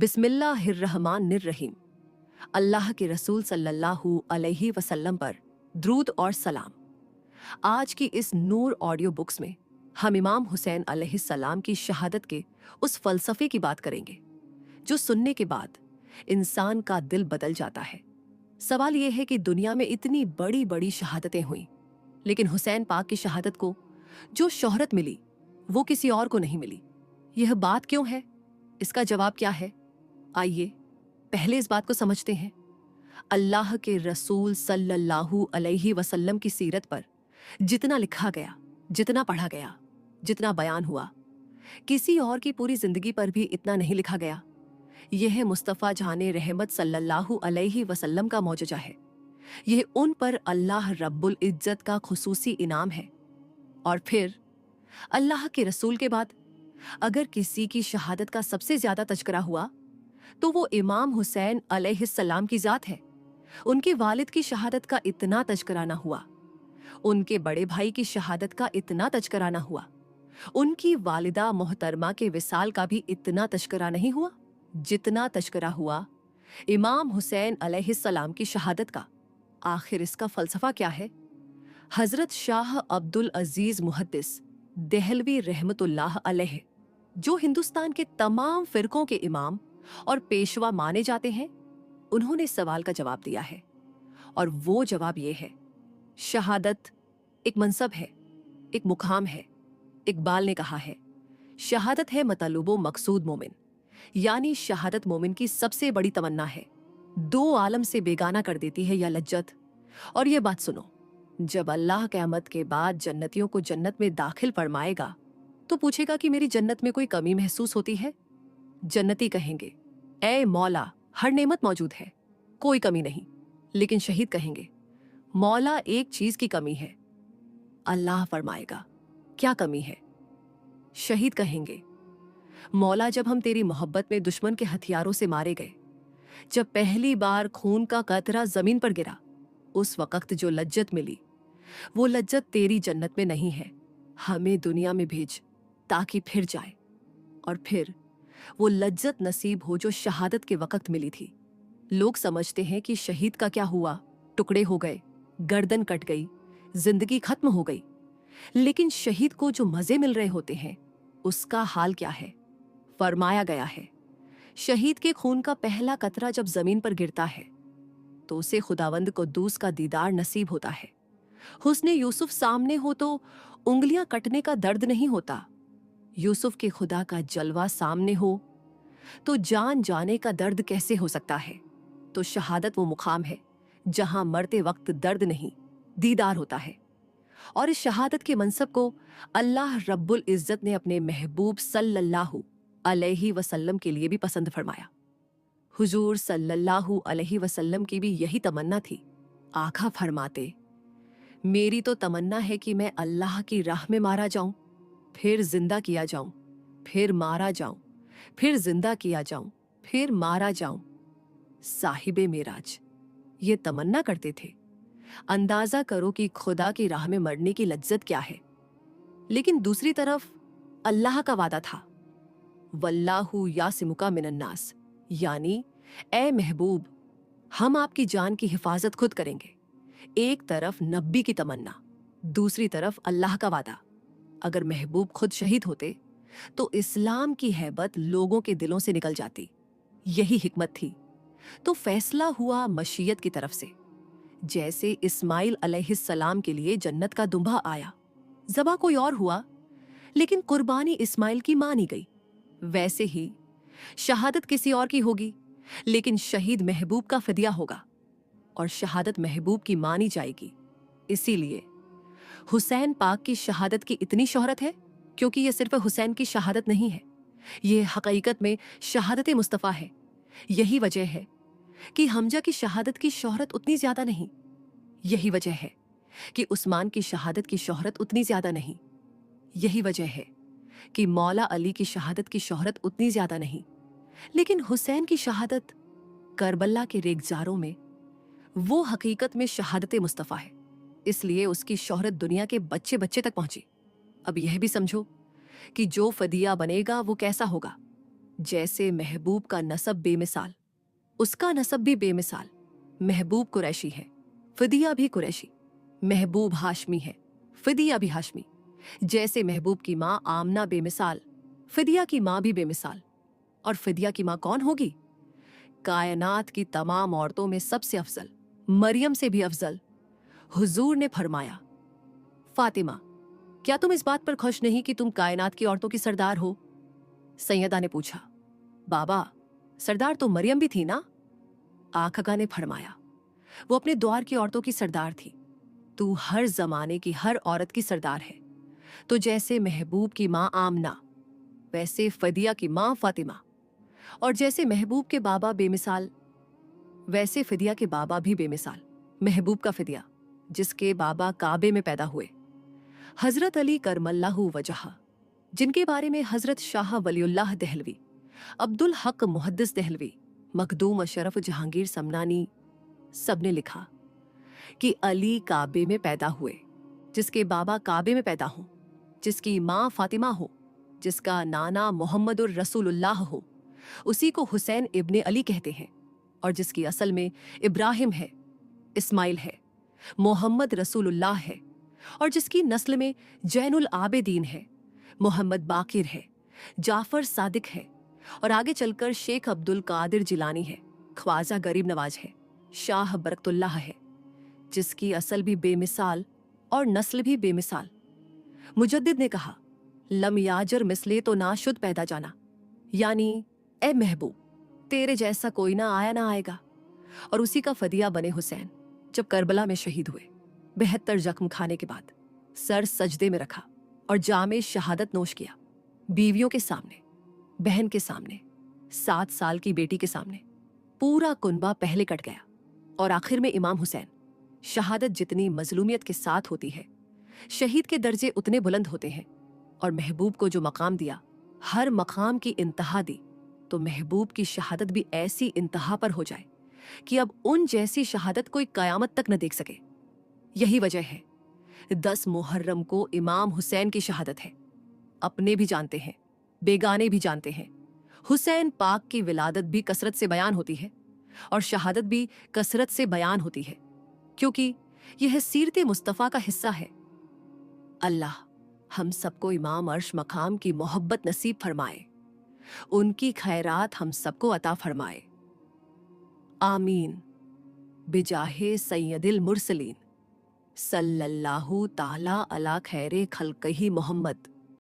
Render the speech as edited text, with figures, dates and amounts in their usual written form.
बिस्मिल्लाहिर्रहमानिर्रहीम। अल्लाह के रसूल सल्लल्लाहु अलैहि वसल्लम पर द्रूद और सलाम। आज की इस नूर ऑडियो बुक्स में हम इमाम हुसैन अलैहिस्सलाम की शहादत के उस फलसफे की बात करेंगे जो सुनने के बाद इंसान का दिल बदल जाता है। सवाल यह है कि दुनिया में इतनी बड़ी बड़ी शहादतें हुई, लेकिन हुसैन पाक की शहादत को जो शोहरत मिली वो किसी और को नहीं मिली। यह बात क्यों है? इसका जवाब क्या है? आइए पहले इस बात को समझते हैं। अल्लाह के रसूल सल्लल्लाहु अलैहि वसल्लम की सीरत पर जितना लिखा गया, जितना पढ़ा गया, जितना बयान हुआ, किसी और की पूरी जिंदगी पर भी इतना नहीं लिखा गया। यह मुस्तफ़ा जाने रहमत सल्लल्लाहु अलैहि वसल्लम का मौजज़ा है। यह उन पर अल्लाह रब्बुल इज्जत का खुसूसी इनाम है। और फिर अल्लाह के रसूल के बाद अगर किसी की शहादत का सबसे ज्यादा तज़किरा हुआ तो वो इमाम हुसैन अलैहिस्सलाम की जात है। उनके वालिद की शहादत का इतना तज़किरा ना हुआ, उनके बड़े भाई की शहादत का इतना तज़किरा ना हुआ, उनकी वालिदा मोहतरमा के विसाल का भी इतना तज़किरा नहीं हुआ जितना तज़किरा हुआ इमाम हुसैन अलैहिस्सलाम की शहादत का। आखिर इसका फलसफा क्या है? हजरत शाह अब्दुल अजीज मुहद्दिस देहलवी रहमतुल्लाह अलैह, जो हिंदुस्तान के तमाम फिरकों के इमाम और पेशवा माने जाते हैं, उन्होंने सवाल का जवाब दिया है। और वो जवाब ये है, शहादत एक मनसब है, एक मुकाम है। इकबाल ने कहा है, शहादत है मतलूबो मकसूद मोमिन, यानी शहादत मोमिन की सबसे बड़ी तमन्ना है। दो आलम से बेगाना कर देती है यह लज्जत। और यह बात सुनो, जब अल्लाह क़यामत के बाद जन्नतियों को जन्नत में दाखिल फरमाएगा तो पूछेगा कि मेरी जन्नत में कोई कमी महसूस होती है? जन्नती कहेंगे, ऐ मौला, हर नेमत मौजूद है, कोई कमी नहीं। लेकिन शहीद कहेंगे, मौला एक चीज की कमी है। अल्लाह फरमाएगा, क्या कमी है? शहीद कहेंगे, मौला, जब हम तेरी मोहब्बत में दुश्मन के हथियारों से मारे गए, जब पहली बार खून का कतरा जमीन पर गिरा, उस वक्त जो लज्जत मिली वो लज्जत तेरी जन्नत में नहीं है। हमें दुनिया में भेज ताकि फिर जाए और फिर वो लज्जत नसीब हो जो शहादत के वक्त मिली थी। लोग समझते हैं कि शहीद का क्या हुआ, टुकड़े हो गए, गर्दन कट गई, जिंदगी खत्म हो गई। लेकिन शहीद को जो मजे मिल रहे होते हैं उसका हाल क्या है? फरमाया गया है, शहीद के खून का पहला कतरा जब जमीन पर गिरता है तो उसे खुदावंद कुद्दूस का दीदार नसीब होता है। हुस्ने यूसुफ सामने हो तो उंगलियां कटने का दर्द नहीं होता। यूसुफ के खुदा का जलवा सामने हो तो जान जाने का दर्द कैसे हो सकता है? तो शहादत वो मुकाम है जहां मरते वक्त दर्द नहीं, दीदार होता है। और इस शहादत के मनसब को अल्लाह रब्बुल इज्जत ने अपने महबूब सल्लल्लाहु अलैहि वसल्लम के लिए भी पसंद फरमाया। हुजूर सल्लल्लाहु अलैहि वसल्लम की भी यही तमन्ना थी। आका फरमाते, मेरी तो तमन्ना है कि मैं अल्लाह की राह में मारा जाऊं, फिर जिंदा किया जाऊं, फिर मारा जाऊं, फिर जिंदा किया जाऊं, फिर मारा जाऊं। साहिबे मेराज ये तमन्ना करते थे। अंदाजा करो कि खुदा की राह में मरने की लज्जत क्या है। लेकिन दूसरी तरफ अल्लाह का वादा था, वल्लाहु यासिमुका मिनन्नास, यानी ए महबूब, हम आपकी जान की हिफाजत खुद करेंगे। एक तरफ नब्बी की तमन्ना, दूसरी तरफ अल्लाह का वादा। अगर महबूब खुद शहीद होते तो इस्लाम की हैबत लोगों के दिलों से निकल जाती। यही हिकमत थी। तो फैसला हुआ मशीयत की तरफ से। जैसे इस्माइल अलैहिस्सलाम के लिए जन्नत का दुम्बा आया, ज़बा कोई और हुआ लेकिन कुर्बानी इस्माइल की मानी गई, वैसे ही शहादत किसी और की होगी लेकिन शहीद महबूब का फिदिया होगा और शहादत महबूब की मानी जाएगी। इसीलिए हुसैन पाक की शहादत की इतनी शोहरत है क्योंकि यह सिर्फ हुसैन की शहादत नहीं है, यह हकीकत में शहादत मुस्तफ़ा है। यही वजह है कि हमजा की शहादत की शोहरत उतनी ज्यादा नहीं। यही वजह है कि उस्मान की शहादत की शोहरत उतनी ज्यादा नहीं। यही वजह है कि मौला अली की शहादत की शोहरत उतनी ज्यादा नहीं। लेकिन हुसैन की शहादत करबला के रेगजारों में वो हकीकत में शहादत मुस्तफ़ा है, इसलिए उसकी शोहरत दुनिया के बच्चे बच्चे तक पहुंची। अब यह भी समझो कि जो फदिया बनेगा वो कैसा होगा। जैसे महबूब का नसब बेमिसाल, उसका नसब भी बेमिसाल। महबूब कुरैशी है, फिदिया भी कुरैशी। महबूब हाशमी है, फिदिया भी हाशमी। जैसे महबूब की माँ आमना बेमिसाल, फिदिया की माँ भी बेमिसाल। और फिदिया की माँ कौन होगी? कायनात की तमाम औरतों में सबसे अफजल, मरियम से भी अफजल। हुजूर ने फरमाया, फातिमा, क्या तुम इस बात पर खुश नहीं कि तुम कायनात की औरतों की सरदार हो? सैयदा ने पूछा, बाबा, सरदार तो मरियम भी थी ना? आका ने फरमाया, वो अपने द्वार की औरतों की सरदार थी। तू हर जमाने की हर औरत की सरदार है। तो जैसे महबूब की माँ आमना, वैसे फदिया की माँ फातिमा। और जैसे महबूब के बाबा बेमिसाल, वैसे फिदिया के बाबा भी बेमिसाल। महबूब का फिदिया, जिसके बाबा काबे में पैदा हुए, हजरत अली करमल्लाहु वजहा, जिनके बारे में हजरत शाह वलीउल्लाह दहलवी, अब्दुल हक मुहद्दिस दहलवी, मखदूम अशरफ जहांगीर समनानी सबने लिखा कि अली काबे में पैदा हुए, जिसके बाबा काबे में पैदा हों, जिसकी माँ फातिमा हो, जिसका नाना मोहम्मदुर रसूलुल्लाह हो, उसी को हुसैन इब्ने अली कहते हैं। और जिसकी असल में इब्राहिम है, इस्माइल है, मोहम्मद रसूलुल्लाह है। और जिसकी नस्ल में जैनुल आबेदीन है, मोहम्मद बाकिर है, जाफर सादिक है, और आगे चलकर शेख अब्दुल कादिर जिलानी है, ख्वाजा गरीब नवाज है, शाह बरकतुल्लाह है। जिसकी असल भी बेमिसाल और नस्ल भी बेमिसाल। मुजद्दिद ने कहा, लम याजर मिसले तो नाशुद पैदा जाना, यानी ए महबूब, तेरे जैसा कोई ना आया ना आएगा। और उसी का फदिया बने हुसैन जब करबला में शहीद हुए। 72 जख्म खाने के बाद सर सजदे में रखा और जामे शहादत नोश किया, बीवियों के सामने, बहन के सामने, 7 साल की बेटी के सामने। पूरा कुनबा पहले कट गया और आखिर में इमाम हुसैन। शहादत जितनी मजलूमियत के साथ होती है, शहीद के दर्जे उतने बुलंद होते हैं। और महबूब को जो मकाम दिया, हर मकाम की इंतहा दी, तो महबूब की शहादत भी ऐसी इंतहा पर हो जाए कि अब उन जैसी शहादत कोई कयामत तक न देख सके। यही वजह है 10 मुहर्रम को इमाम हुसैन की शहादत है। अपने भी जानते हैं, बेगाने भी जानते हैं। हुसैन पाक की विलादत भी कसरत से बयान होती है और शहादत भी कसरत से बयान होती है, क्योंकि यह सीरत मुस्तफ़ा का हिस्सा है। अल्लाह हम सबको इमाम अर्श मकाम की मोहब्बत नसीब फरमाए, उनकी खैरात हम सबको अता फरमाए। आमीन बिजाहे सैयदिल मुरसलीन सल्लल्लाहु ताला अला खैरे खल्क़ही मोहम्मद।